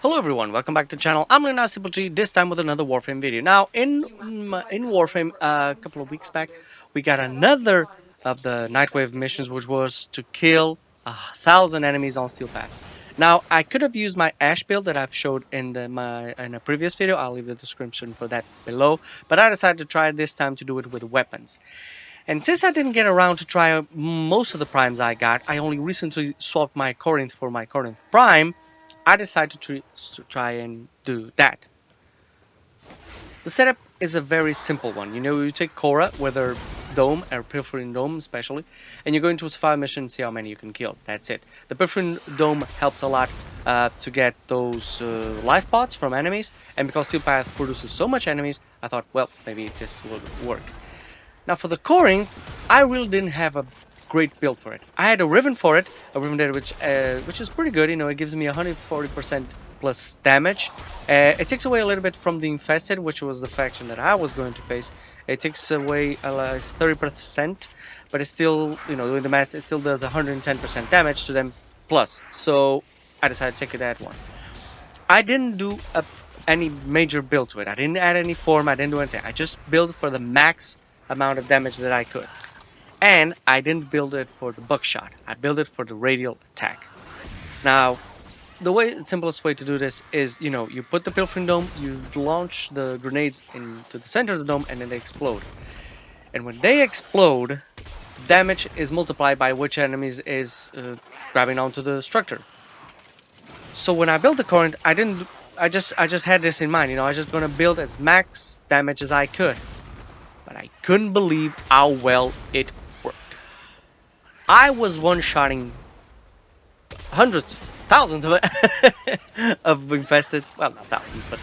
Hello everyone, welcome back to the channel. I'm Leonardo Simple G, this time with another Warframe video. Now, in Warframe, a couple of weeks back, we got another of the Nightwave missions, which was to kill 1,000 enemies on Steel Path. Now, I could have used my Ash build that I've showed in a previous video. I'll leave the description for that below. But I decided to try this time to do it with weapons. And since I didn't get around to try most of the primes I got, I only recently swapped my Corinth for my Khorant Prime. I decided to try and do that. The setup is a very simple one. You take Khora with her dome, or perforating dome especially, and you go into a survival mission and see how many you can kill. That's it. The perforating dome helps a lot to get those life pods from enemies, and because Steel Path produces so much enemies, I thought, well, maybe this would work. Now for the Corinth, I really didn't have a great build for it. I had a Riven for it, a Riven there which is pretty good. It gives me 140% plus damage. It takes away a little bit from the Infested, which was the faction that I was going to face. It takes away 30%, but it's still, doing the math, it still does 110% damage to them plus. So I decided to take that one. I didn't do any major build to it. I didn't add any Forma, I didn't do anything. I just built for the max amount of damage that I could. And I didn't build it for the buckshot. I built it for the radial attack. Now, the simplest way to do this is, you put the pilfering dome, you launch the grenades into the center of the dome, and then they explode. And when they explode, damage is multiplied by which enemies is grabbing onto the structure. So when I built the Corinth, I just had this in mind. I was just gonna build as max damage as I could. But I couldn't believe how well it worked. I was one-shotting hundreds, thousands of infested, well, not thousands, but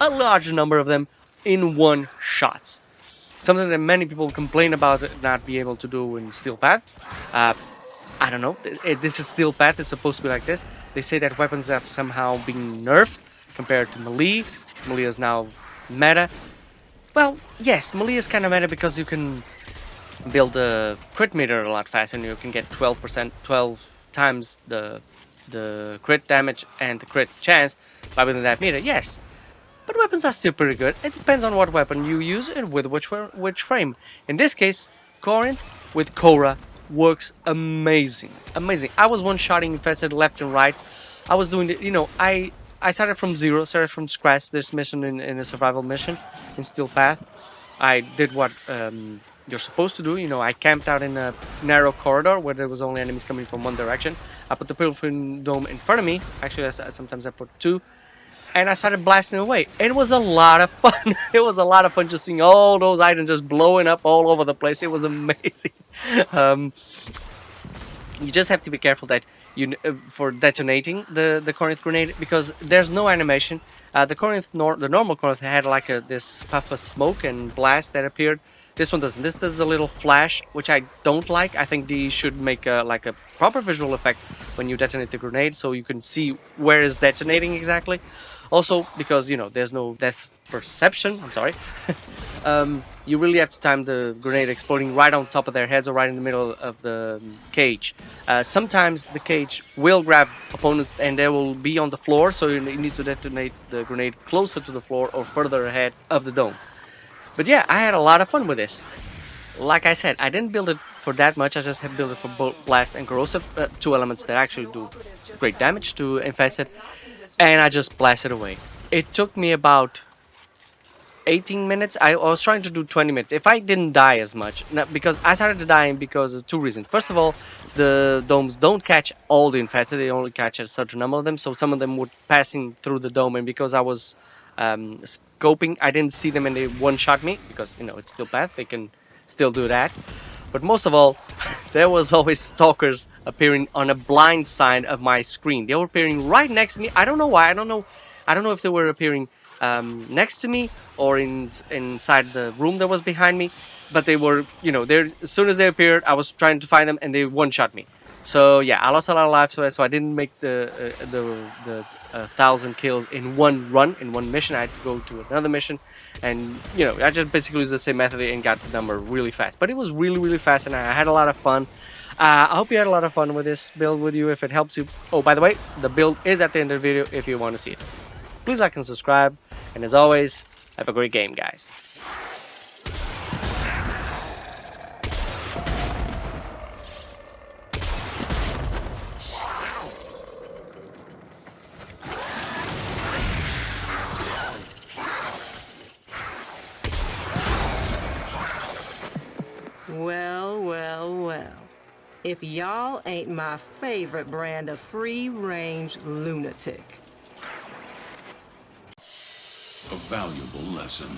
a large number of them in one shot. Something that many people complain about not being able to do in Steel Path. I don't know. This is Steel Path. It's supposed to be like this. They say that weapons have somehow been nerfed compared to melee. Melee is now meta. Well, yes, melee is kind of meta because you can build a crit meter a lot faster, and you can get 12 times the crit damage and the crit chance by building that meter. Yes, but weapons are still pretty good. It depends on what weapon you use and with which frame. In this case, Corinth with Khora works amazing, amazing. I was one-shotting infested left and right. I was doing the, I started from zero, started from scratch this mission in a survival mission in Steel Path. I did what you're supposed to do. I camped out in a narrow corridor where there was only enemies coming from one direction. I put the pilfering dome in front of me. Actually, sometimes I put two. And I started blasting away. It was a lot of fun. It was a lot of fun just seeing all those items just blowing up all over the place. It was amazing. You just have to be careful that for detonating the Corinth grenade, because there's no animation. The normal Corinth had like this puff of smoke and blast that appeared. This one doesn't. This does a little flash, which I don't like. I think these should make like a proper visual effect when you detonate the grenade, so you can see where it's detonating exactly. Also, because there's no depth perception. I'm sorry. You really have to time the grenade exploding right on top of their heads or right in the middle of the cage. Sometimes the cage will grab opponents and they will be on the floor, so you need to detonate the grenade closer to the floor or further ahead of the dome. But yeah, I had a lot of fun with this. Like I said, I didn't build it for that much. I just have built it for both blast and corrosive, two elements that actually do great damage to infested, and I just blasted away. It took me about 18 minutes. I was trying to do 20 minutes. If I didn't die as much, because I started dying because of two reasons. First of all, the domes don't catch all the infested. They only catch a certain number of them. So some of them were passing through the dome, and because I was scoping, I didn't see them and they one-shot me, because it's Steel Path. They can still do that. But most of all, there was always stalkers appearing on a blind side of my screen. They were appearing right next to me. I don't know why. I don't know if they were appearing next to me or inside the room that was behind me, but they were, as soon as they appeared, I was trying to find them and they one-shot me. So yeah, I lost a lot of lives, so I didn't make the 1,000 kills in one run, in one mission. I had to go to another mission, and I just basically used the same method and got the number really fast. But it was really fast, and I had a lot of fun. I hope you had a lot of fun with this build with you. If it helps you, oh, by the way, the build is at the end of the video if you want to see it. Please like and subscribe. And as always, have a great game, guys. Well, well, well. If y'all ain't my favorite brand of free-range lunatic. A valuable lesson.